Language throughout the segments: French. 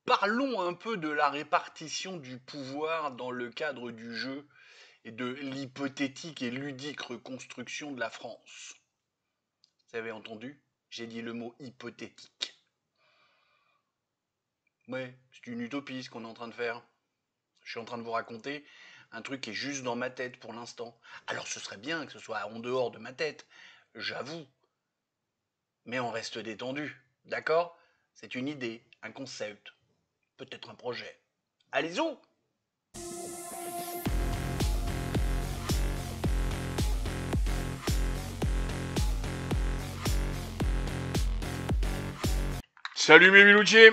Parlons un peu de la répartition du pouvoir dans le cadre du jeu et de l'hypothétique et ludique reconstruction de la France. Vous avez entendu? J'ai dit le mot hypothétique. Ouais, c'est une utopie ce qu'on est en train de faire. Je suis en train de vous raconter un truc qui est juste dans ma tête pour l'instant. Alors ce serait bien que ce soit en dehors de ma tête, j'avoue. Mais on reste détendu, d'accord? C'est une idée, un concept, peut-être un projet. Allez-y! Salut mes Milouchiers.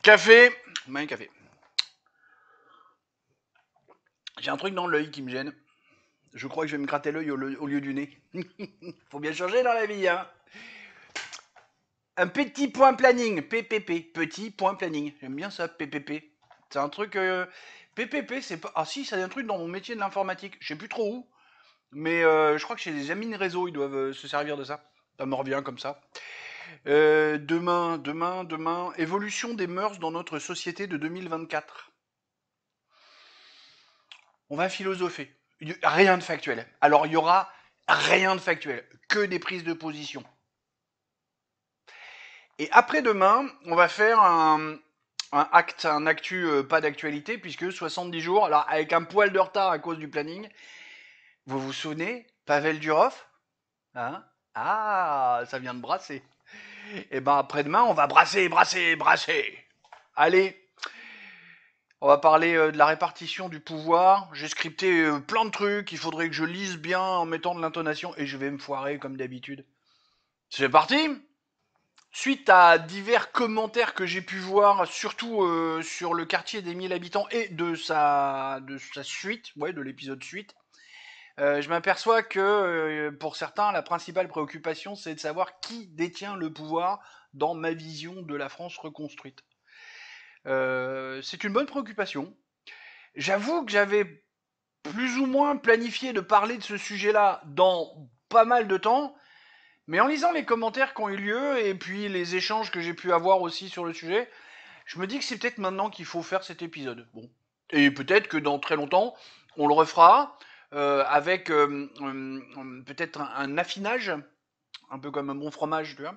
Café. Un café. J'ai un truc dans l'œil qui me gêne. Je crois que je vais me gratter l'œil au lieu du nez. Faut bien changer dans la vie, hein. Un petit point planning. PPP. Petit point planning. J'aime bien ça, PPP. C'est un truc... PPP, c'est pas... Ah si, c'est un truc dans mon métier de l'informatique. Je sais plus trop où. Mais je crois que chez les amis de réseau, ils doivent se servir de ça. Ça me revient comme ça. Demain. Évolution des mœurs dans notre société de 2024. On va philosopher. Rien de factuel. Alors il y aura rien de factuel, que des prises de position. Et après-demain, on va faire un actu pas d'actualité, puisque 70 jours, alors avec un poil de retard à cause du planning. Vous vous souvenez, Pavel Durov, hein? Ah, ça vient de brasser. Et ben après-demain, on va brasser. Allez, on va parler de la répartition du pouvoir. J'ai scripté plein de trucs. Il faudrait que je lise bien en mettant de l'intonation. Et je vais me foirer comme d'habitude. C'est parti. Suite à divers commentaires que j'ai pu voir, surtout sur le quartier des 1000 habitants et de sa suite, ouais, de l'épisode suite, je m'aperçois que pour certains, la principale préoccupation, c'est de savoir qui détient le pouvoir dans ma vision de la France reconstruite. C'est une bonne préoccupation. J'avoue que j'avais plus ou moins planifié de parler de ce sujet-là dans pas mal de temps, mais en lisant les commentaires qui ont eu lieu et puis les échanges que j'ai pu avoir aussi sur le sujet, je me dis que c'est peut-être maintenant qu'il faut faire cet épisode. Bon. Et peut-être que dans très longtemps, on le refera avec peut-être un affinage, un peu comme un bon fromage, tu vois.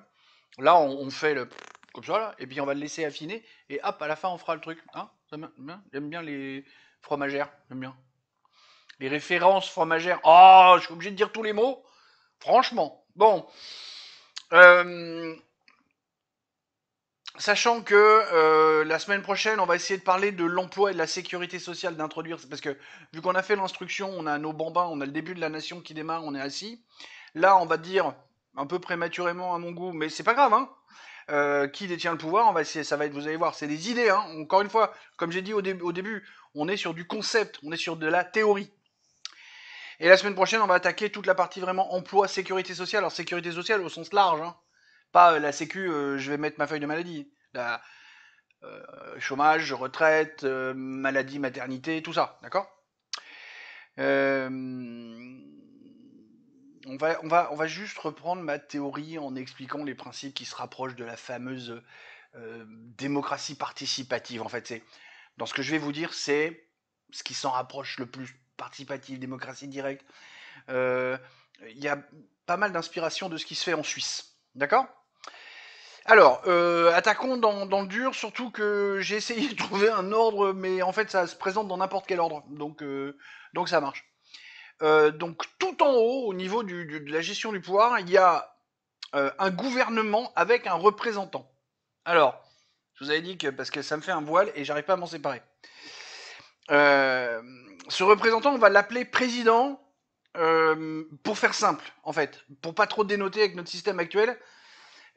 Là, on fait le comme ça, là, et puis on va le laisser affiner, et hop, à la fin, on fera le truc. Hein, j'aime bien les fromagères, j'aime bien. Les références fromagères. Oh, je suis obligé de dire tous les mots. Franchement. Bon. Euh, Sachant que la semaine prochaine, on va essayer de parler de l'emploi et de la sécurité sociale, d'introduire, parce que vu qu'on a fait l'instruction, on a nos bambins, on a le début de la nation qui démarre, on est assis. Là, on va dire, un peu prématurément à mon goût, mais c'est pas grave, hein. Qui détient le pouvoir, on va essayer, ça va être, vous allez voir, c'est des idées, hein. Encore une fois, comme j'ai dit au début, on est sur du concept, on est sur de la théorie. Et la semaine prochaine, on va attaquer toute la partie vraiment emploi, sécurité sociale. Alors sécurité sociale au sens large, hein. Pas la sécu, je vais mettre ma feuille de maladie. La, chômage, retraite, maladie, maternité, tout ça, d'accord. Euh, on va juste reprendre ma théorie en expliquant les principes qui se rapprochent de la fameuse démocratie participative. En fait, c'est dans ce que je vais vous dire, c'est ce qui s'en rapproche le plus. Participative, démocratie directe. Il y a pas mal d'inspiration de ce qui se fait en Suisse, d'accord. Alors, attaquons dans le dur, surtout que j'ai essayé de trouver un ordre, mais en fait ça se présente dans n'importe quel ordre, donc ça marche. Donc tout en haut, au niveau de la gestion du pouvoir, il y a un gouvernement avec un représentant. Alors, je vous avais dit que, parce que ça me fait un voile et j'arrive pas à m'en séparer. Euh, Ce représentant, on va l'appeler président, pour faire simple, en fait, pour pas trop dénoter avec notre système actuel.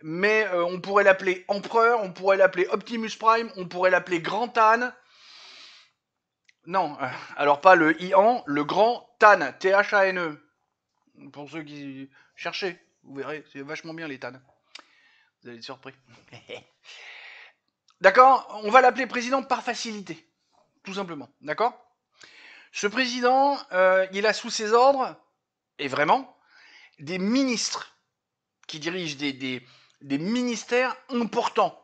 Mais on pourrait l'appeler Empereur, on pourrait l'appeler Optimus Prime, on pourrait l'appeler Grand Tan. Non, alors pas le Ian, le Grand Tan, T-H-A-N-E. Pour ceux qui cherchaient, vous verrez, c'est vachement bien les Tan. Vous allez être surpris. D'accord. On va l'appeler président par facilité, tout simplement. D'accord. Ce président, il a sous ses ordres, et vraiment, des ministres qui dirigent des ministères importants,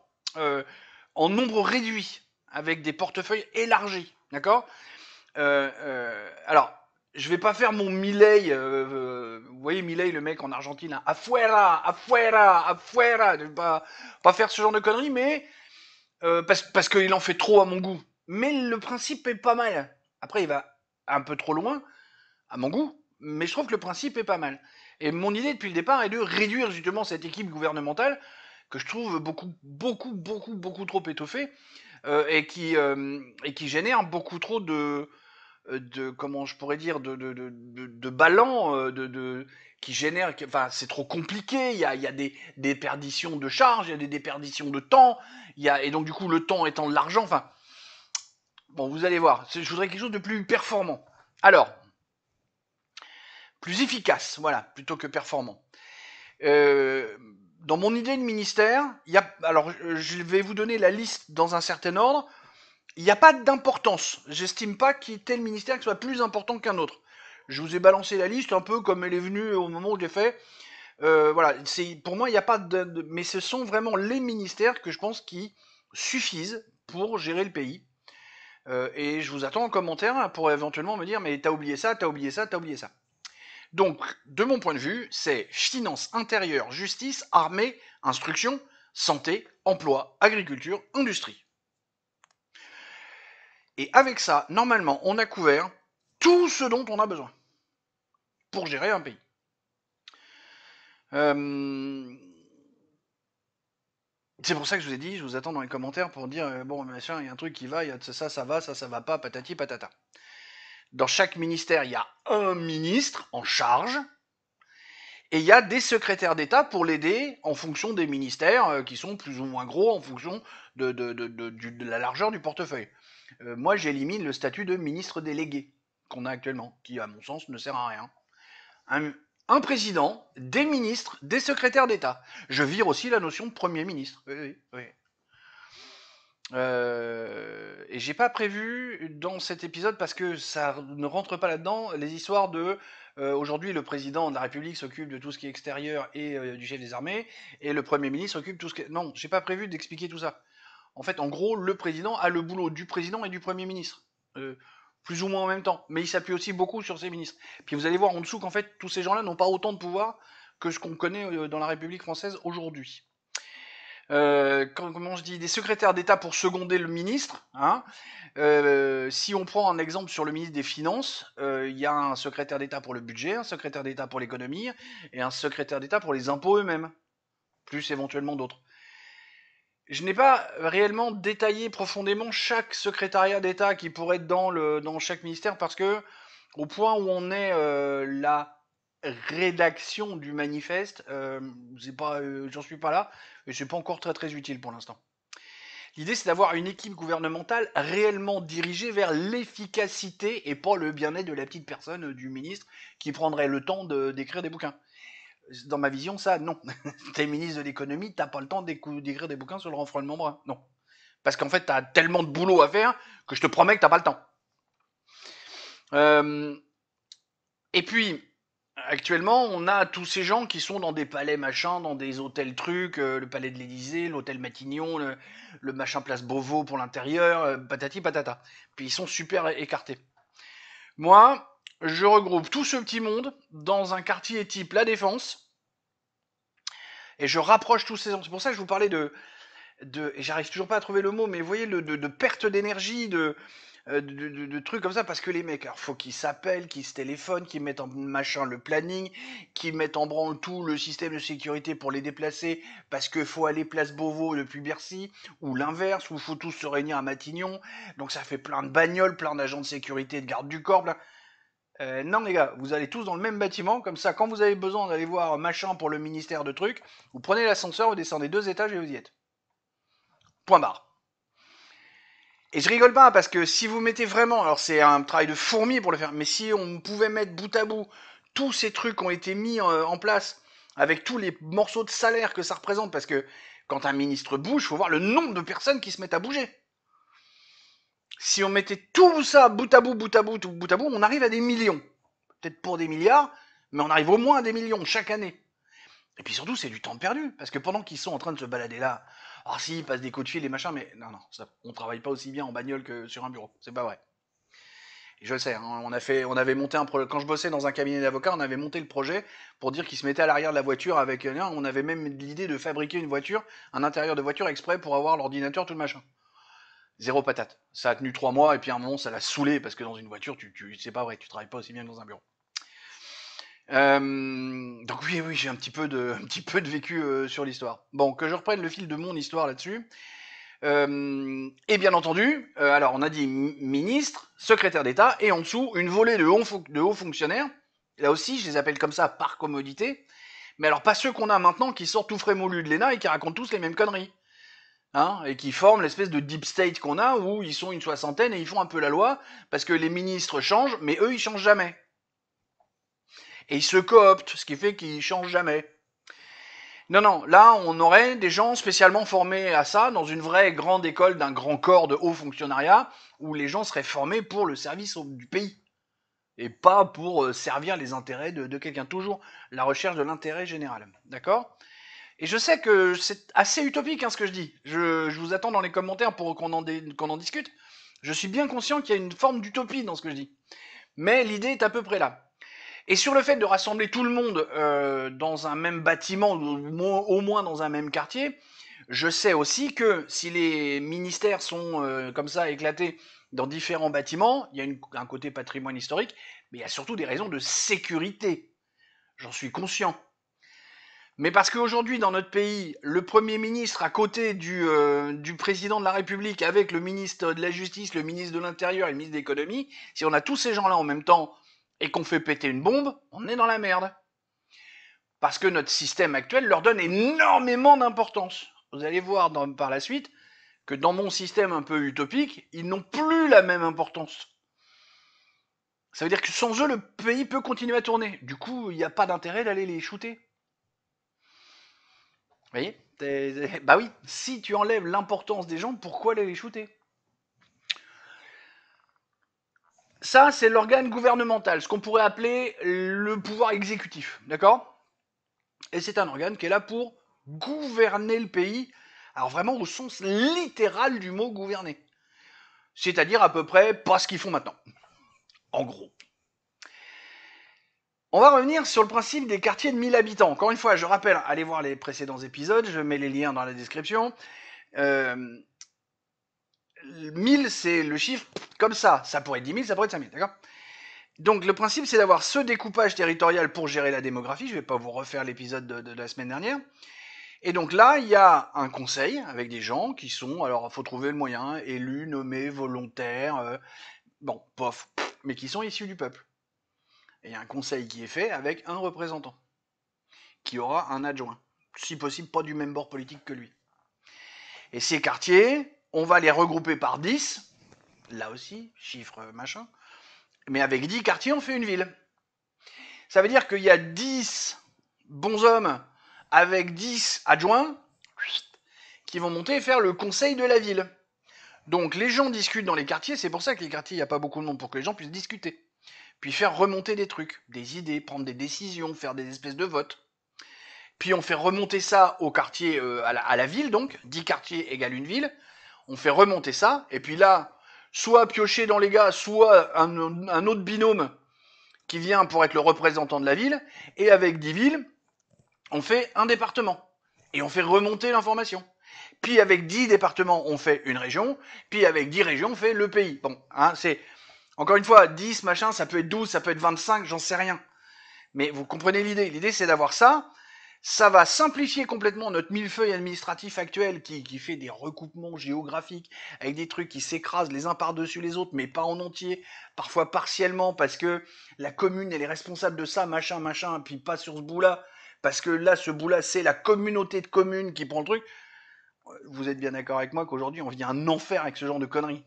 en nombre réduit. avec des portefeuilles élargis, d'accord? Alors, je vais pas faire mon Milei, vous voyez Milei, le mec en Argentine, là, afuera, afuera, afuera, je vais pas faire ce genre de conneries, mais parce qu'il en fait trop à mon goût. Mais le principe est pas mal. Après, il va un peu trop loin, à mon goût, mais je trouve que le principe est pas mal. Et mon idée depuis le départ est de réduire justement cette équipe gouvernementale que je trouve beaucoup trop étoffée et qui génère beaucoup trop de comment je pourrais dire de ballons qui génèrent enfin c'est trop compliqué, il y a des perditions de charges, il y a des déperditions de temps, et donc du coup le temps étant de l'argent, enfin bon vous allez voir, je voudrais quelque chose de plus performant, alors plus efficace, voilà, plutôt que performant. euh, dans mon idée de ministère, il y a, alors je vais vous donner la liste dans un certain ordre. Il n'y a pas d'importance. J'estime pas qu'il y ait tel ministère qui soit plus important qu'un autre. Je vous ai balancé la liste un peu comme elle est venue au moment où je l'ai fait. Voilà, pour moi, il n'y a pas mais ce sont vraiment les ministères que je pense qui suffisent pour gérer le pays. Et je vous attends en commentaire pour éventuellement me dire mais t'as oublié ça, t'as oublié ça, t'as oublié ça. Donc, de mon point de vue, c'est finance intérieure, justice, armée, instruction, santé, emploi, agriculture, industrie. Et avec ça, normalement, on a couvert tout ce dont on a besoin pour gérer un pays. C'est pour ça que je vous ai dit, je vous attends dans les commentaires pour dire bon machin, il y a un truc qui va, il y a ça va, ça va pas, patati patata. Dans chaque ministère, il y a un ministre en charge et il y a des secrétaires d'État pour l'aider en fonction des ministères qui sont plus ou moins gros en fonction de la largeur du portefeuille. Moi, j'élimine le statut de ministre délégué qu'on a actuellement, qui, à mon sens, ne sert à rien. Un président, des ministres, des secrétaires d'État. Je vire aussi la notion de Premier ministre. Oui. Et j'ai pas prévu dans cet épisode, parce que ça ne rentre pas là-dedans, les histoires de aujourd'hui le président de la République s'occupe de tout ce qui est extérieur et du chef des armées, et le Premier ministre s'occupe de tout ce qui est... Non, j'ai pas prévu d'expliquer tout ça. En fait, en gros, le président a le boulot du président et du Premier ministre. Euh, Plus ou moins en même temps. Mais il s'appuie aussi beaucoup sur ses ministres. Puis vous allez voir en dessous qu'en fait, tous ces gens-là n'ont pas autant de pouvoir que ce qu'on connaît dans la République française aujourd'hui. Comment je dis, des secrétaires d'État pour seconder le ministre. Hein. Si on prend un exemple sur le ministre des Finances, il y a un secrétaire d'État pour le budget, un secrétaire d'État pour l'économie et un secrétaire d'État pour les impôts eux-mêmes, plus éventuellement d'autres. Je n'ai pas réellement détaillé profondément chaque secrétariat d'État qui pourrait être dans chaque ministère, parce que au point où on est la rédaction du manifeste, j'en suis pas là, et c'est pas encore très utile pour l'instant. L'idée, c'est d'avoir une équipe gouvernementale réellement dirigée vers l'efficacité et pas le bien-être de la petite personne du ministre qui prendrait le temps d'écrire des bouquins. Dans ma vision, ça, non. T'es ministre de l'économie, t'as pas le temps d'écrire des bouquins sur le renflouement brun. Non. Parce qu'en fait, t'as tellement de boulot à faire que je te promets que t'as pas le temps. Et puis, actuellement, on a tous ces gens qui sont dans des palais machins, dans des hôtels trucs, le palais de l'Élysée, l'hôtel Matignon, le machin place Beauvau pour l'intérieur, patati patata. Puis ils sont super écartés. Moi, je regroupe tout ce petit monde dans un quartier type La Défense, et je rapproche tous ces gens. C'est pour ça que je vous parlais et j'arrive toujours pas à trouver le mot, mais vous voyez, de perte d'énergie, de trucs comme ça, parce que les mecs, alors faut qu'ils s'appellent, qu'ils se téléphonent, qu'ils mettent en machin le planning, qu'ils mettent en branle tout le système de sécurité pour les déplacer, parce que faut aller place Beauvau depuis Bercy, ou l'inverse, où faut tous se réunir à Matignon, donc ça fait plein de bagnoles, plein d'agents de sécurité, de garde du corps, plein... non les gars, vous allez tous dans le même bâtiment, comme ça quand vous avez besoin d'aller voir machin pour le ministère de trucs, vous prenez l'ascenseur, vous descendez 2 étages et vous y êtes. Point barre. Et je rigole pas, parce que si vous mettez vraiment, alors c'est un travail de fourmi pour le faire, mais si on pouvait mettre bout à bout tous ces trucs qui ont été mis en place, avec tous les morceaux de salaire que ça représente, parce que quand un ministre bouge, il faut voir le nombre de personnes qui se mettent à bouger. Si on mettait tout ça bout à bout, on arrive à des millions. Peut-être pour des milliards, mais on arrive au moins à des millions chaque année. Et puis surtout, c'est du temps perdu, parce que pendant qu'ils sont en train de se balader là, Ah si, ils passent des coups de fil et machin, mais non, on travaille pas aussi bien en bagnole que sur un bureau. C'est pas vrai. Je le sais, hein, on avait monté un projet. Quand je bossais dans un cabinet d'avocats, on avait monté le projet pour dire qu'ils se mettaient à l'arrière de la voiture avec. On avait même l'idée de fabriquer une voiture, un intérieur de voiture exprès pour avoir l'ordinateur, tout le machin. Zéro patate. Ça a tenu 3 mois et puis à un moment ça l'a saoulé parce que dans une voiture, c'est pas vrai, tu travailles pas aussi bien que dans un bureau. Donc oui, j'ai un petit peu de vécu sur l'histoire. Bon, que je reprenne le fil de mon histoire là-dessus. Et bien entendu, alors on a dit ministre, secrétaire d'État, et en dessous une volée de hauts fonctionnaires. Là aussi, je les appelle comme ça par commodité. Mais alors pas ceux qu'on a maintenant qui sortent tout frais moulu de l'ENA et qui racontent tous les mêmes conneries. Hein, et qui forment l'espèce de deep state qu'on a où ils sont une soixantaine et ils font un peu la loi parce que les ministres changent, mais eux ils changent jamais. Et ils se cooptent, ce qui fait qu'ils changent jamais. Non, là on aurait des gens spécialement formés à ça dans une vraie grande école d'un grand corps de haut fonctionnariat où les gens seraient formés pour le service du pays et pas pour servir les intérêts de quelqu'un. Toujours la recherche de l'intérêt général. D'accord ? Et je sais que c'est assez utopique hein, ce que je dis. Je vous attends dans les commentaires pour qu'on en discute. Je suis bien conscient qu'il y a une forme d'utopie dans ce que je dis. Mais l'idée est à peu près là. Et sur le fait de rassembler tout le monde dans un même bâtiment, ou au moins dans un même quartier, je sais aussi que si les ministères sont comme ça éclatés dans différents bâtiments, il y a un côté patrimoine historique, mais il y a surtout des raisons de sécurité. J'en suis conscient. Mais parce qu'aujourd'hui, dans notre pays, le Premier ministre, à côté du président de la République, avec le ministre de la Justice, le ministre de l'Intérieur et le ministre de l'Économie, si on a tous ces gens-là en même temps et qu'on fait péter une bombe, on est dans la merde. Parce que notre système actuel leur donne énormément d'importance. Vous allez voir par la suite que dans mon système un peu utopique, ils n'ont plus la même importance. Ça veut dire que sans eux, le pays peut continuer à tourner. Du coup, il n'y a pas d'intérêt d'aller les shooter. Vous voyez ? Bah oui, si tu enlèves l'importance des gens, pourquoi aller les shooter ? Ça, c'est l'organe gouvernemental, ce qu'on pourrait appeler le pouvoir exécutif, d'accord ? Et c'est un organe qui est là pour gouverner le pays, alors vraiment au sens littéral du mot gouverner. C'est-à-dire à peu près pas ce qu'ils font maintenant. En gros. On va revenir sur le principe des quartiers de 1000 habitants. Encore une fois, je rappelle, allez voir les précédents épisodes, je mets les liens dans la description. 1000, c'est le chiffre comme ça. Ça pourrait être 10 000, ça pourrait être 5 000, d'accord ? Donc le principe, c'est d'avoir ce découpage territorial pour gérer la démographie. Je ne vais pas vous refaire l'épisode de la semaine dernière. Et donc là, il y a un conseil avec des gens qui sont, alors il faut trouver le moyen, élus, nommés, volontaires, bon, pof, mais qui sont issus du peuple. Et il y a un conseil qui est fait avec un représentant, qui aura un adjoint, si possible pas du même bord politique que lui. Et ces quartiers, on va les regrouper par 10, là aussi, chiffre machin, mais avec 10 quartiers, on fait une ville. Ça veut dire qu'il y a 10 bons hommes avec 10 adjoints qui vont monter et faire le conseil de la ville. Donc les gens discutent dans les quartiers, c'est pour ça que les quartiers, il n'y a pas beaucoup de monde, pour que les gens puissent discuter. Puis faire remonter des trucs, des idées, prendre des décisions, faire des espèces de votes. Puis on fait remonter ça au quartier, à la ville, donc, 10 quartiers égale une ville. On fait remonter ça, et puis là, soit piocher dans les gars, soit un autre binôme qui vient pour être le représentant de la ville, et avec 10 villes, on fait un département. Et on fait remonter l'information. Puis avec 10 départements, on fait une région, puis avec 10 régions, on fait le pays. Bon, hein, c'est... Encore une fois, 10, machin, ça peut être 12, ça peut être 25, j'en sais rien. Mais vous comprenez l'idée. L'idée, c'est d'avoir ça. Ça va simplifier complètement notre millefeuille administratif actuel qui fait des recoupements géographiques avec des trucs qui s'écrasent les uns par-dessus les autres, mais pas en entier, parfois partiellement, parce que la commune, elle est responsable de ça, machin, puis pas sur ce bout-là, parce que là, ce bout-là, c'est la communauté de communes qui prend le truc. Vous êtes bien d'accord avec moi qu'aujourd'hui, on vit un enfer avec ce genre de conneries.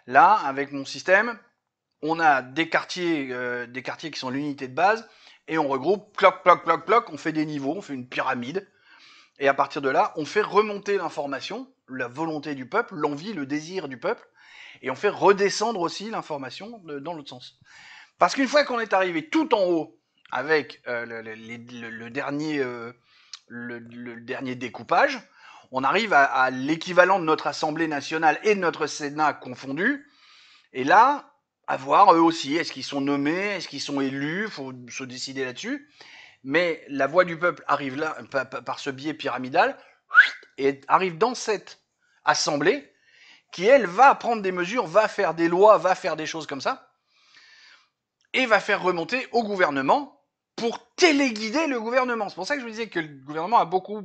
Là, avec mon système, on a des quartiers qui sont l'unité de base, et on regroupe, cloc, on fait des niveaux, on fait une pyramide, et à partir de là, on fait remonter l'information, la volonté du peuple, l'envie, le désir du peuple, et on fait redescendre aussi l'information dans l'autre sens. Parce qu'une fois qu'on est arrivé tout en haut, avec le dernier découpage, on arrive à l'équivalent de notre Assemblée nationale et de notre Sénat confondus, et là, à voir eux aussi, est-ce qu'ils sont nommés, est-ce qu'ils sont élus, faut se décider là-dessus, mais la voix du peuple arrive là, par ce biais pyramidal, et arrive dans cette Assemblée, qui elle va prendre des mesures, va faire des lois, va faire des choses comme ça, et va faire remonter au gouvernement pour téléguider le gouvernement. C'est pour ça que je vous disais que le gouvernement a beaucoup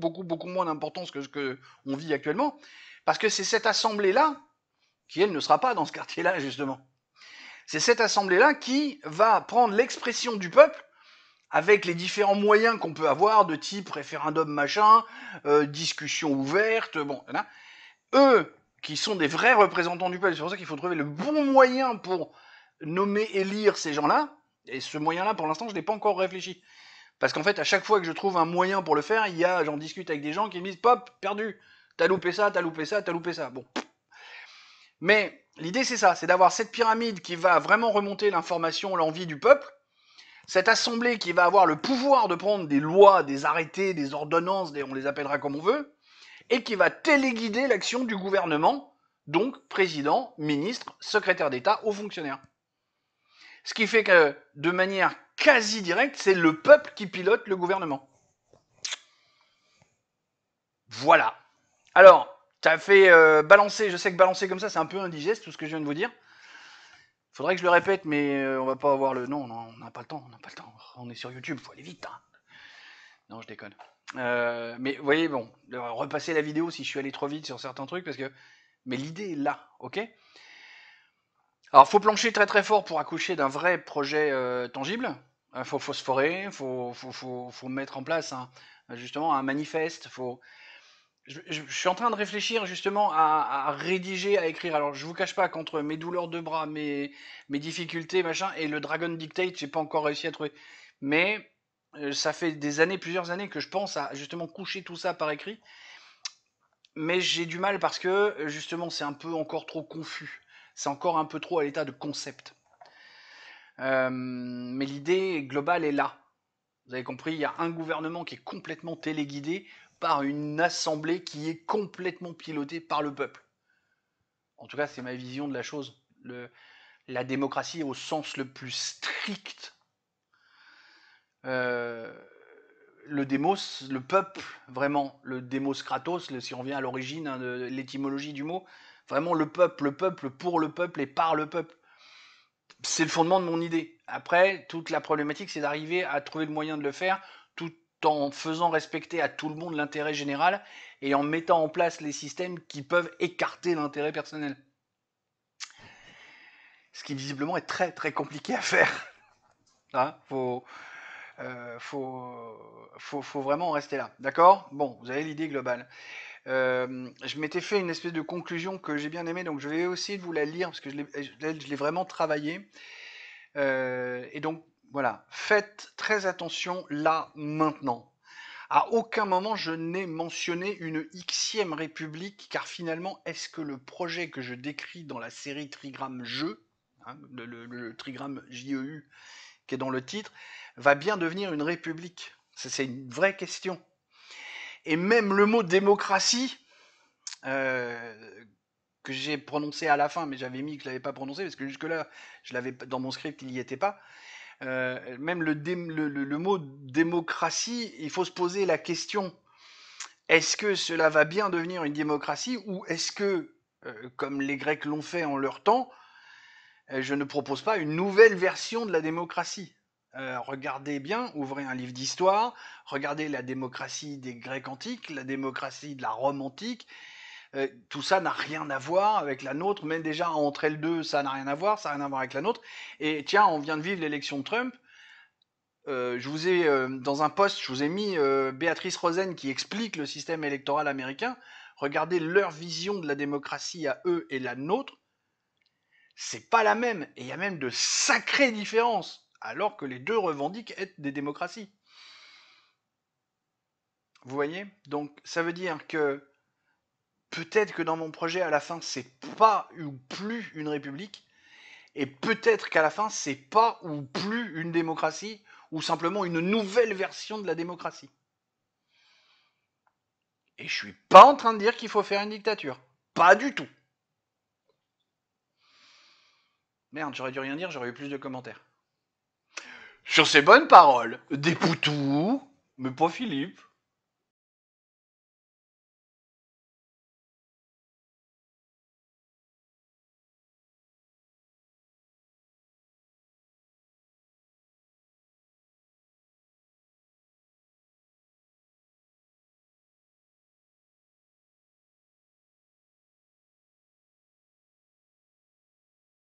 moins d'importance que ce qu'on vit actuellement, parce que c'est cette assemblée-là, qui elle ne sera pas dans ce quartier-là justement, c'est cette assemblée-là qui va prendre l'expression du peuple avec les différents moyens qu'on peut avoir, de type référendum machin, discussion ouverte, bon, là, eux qui sont des vrais représentants du peuple, c'est pour ça qu'il faut trouver le bon moyen pour nommer, élire ces gens-là, et ce moyen-là, pour l'instant, je n'ai pas encore réfléchi. Parce qu'en fait, à chaque fois que je trouve un moyen pour le faire, j'en discute avec des gens qui me disent, pop, perdu, t'as loupé ça, t'as loupé ça, t'as loupé ça. Bon. Mais l'idée, c'est ça, c'est d'avoir cette pyramide qui va vraiment remonter l'information, l'envie du peuple, cette assemblée qui va avoir le pouvoir de prendre des lois, des arrêtés, des ordonnances, on les appellera comme on veut, et qui va téléguider l'action du gouvernement, donc président, ministre, secrétaire d'État, hauts fonctionnaires. Ce qui fait que, de manière quasi directe, c'est le peuple qui pilote le gouvernement. Voilà. Alors, t'as fait balancer, je sais que balancer comme ça, c'est un peu indigeste, tout ce que je viens de vous dire. Faudrait que je le répète, mais on va pas avoir le... Non, on n'a pas le temps, On est sur YouTube, faut aller vite. Hein. Non, je déconne. Mais vous voyez, bon, repasser la vidéo si je suis allé trop vite sur certains trucs, parce que... Mais l'idée est là, ok ? Alors, faut plancher très très fort pour accoucher d'un vrai projet tangible. Faut phosphorer, faut mettre en place justement un manifeste. Je suis en train de réfléchir justement à rédiger, à écrire. Alors, je vous cache pas qu'entre mes douleurs de bras, mes difficultés, machin, et le Dragon Dictate, j'ai pas encore réussi à trouver. Mais ça fait plusieurs années que je pense à justement coucher tout ça par écrit. Mais j'ai du mal parce que justement, c'est un peu encore trop confus. C'est encore un peu trop à l'état de concept. Mais l'idée globale est là. Vous avez compris, il y a un gouvernement qui est complètement téléguidé par une assemblée qui est complètement pilotée par le peuple. En tout cas, c'est ma vision de la chose. La démocratie au sens le plus strict. Le démos, le peuple, vraiment, le démos kratos, si on revient à l'origine de l'étymologie du mot, vraiment le peuple pour le peuple et par le peuple. C'est le fondement de mon idée. Après, toute la problématique, c'est d'arriver à trouver le moyen de le faire tout en faisant respecter à tout le monde l'intérêt général et en mettant en place les systèmes qui peuvent écarter l'intérêt personnel. Ce qui visiblement est très très compliqué à faire. Hein, faut vraiment en rester là. D'accord ? Bon, vous avez l'idée globale. Je m'étais fait une espèce de conclusion que j'ai bien aimée, donc je vais essayer de vous la lire parce que je l'ai vraiment travaillée. Et donc, voilà, faites très attention là, maintenant. À aucun moment je n'ai mentionné une Xème république, car finalement, est-ce que le projet que je décris dans la série Trigramme Jeu, hein, le trigramme JEU qui est dans le titre, va bien devenir une république? C'est une vraie question. Et même le mot démocratie, que j'ai prononcé à la fin, mais j'avais mis que je l'avais pas prononcé, parce que jusque-là, je l'avais dans mon script, il n'y était pas. Même le mot démocratie, il faut se poser la question, est-ce que cela va bien devenir une démocratie, ou est-ce que, comme les Grecs l'ont fait en leur temps, je ne propose pas une nouvelle version de la démocratie? Regardez bien, ouvrez un livre d'histoire, regardez la démocratie des Grecs antiques, la démocratie de la Rome antique, tout ça n'a rien à voir avec la nôtre, même déjà entre elles deux, ça n'a rien à voir, ça n'a rien à voir avec la nôtre. Et tiens, on vient de vivre l'élection de Trump. Je vous ai, dans un post, je vous ai mis Béatrice Rosen qui explique le système électoral américain. Regardez leur vision de la démocratie à eux et la nôtre. C'est pas la même, et il y a même de sacrées différences, alors que les deux revendiquent être des démocraties. Vous voyez ? Donc ça veut dire que peut-être que dans mon projet, à la fin, c'est pas ou plus une république, et peut-être qu'à la fin, c'est pas ou plus une démocratie, ou simplement une nouvelle version de la démocratie. Et je suis pas en train de dire qu'il faut faire une dictature. Pas du tout. Merde, j'aurais dû rien dire, j'aurais eu plus de commentaires. Sur ces bonnes paroles, des poutous, mais pas Philippe.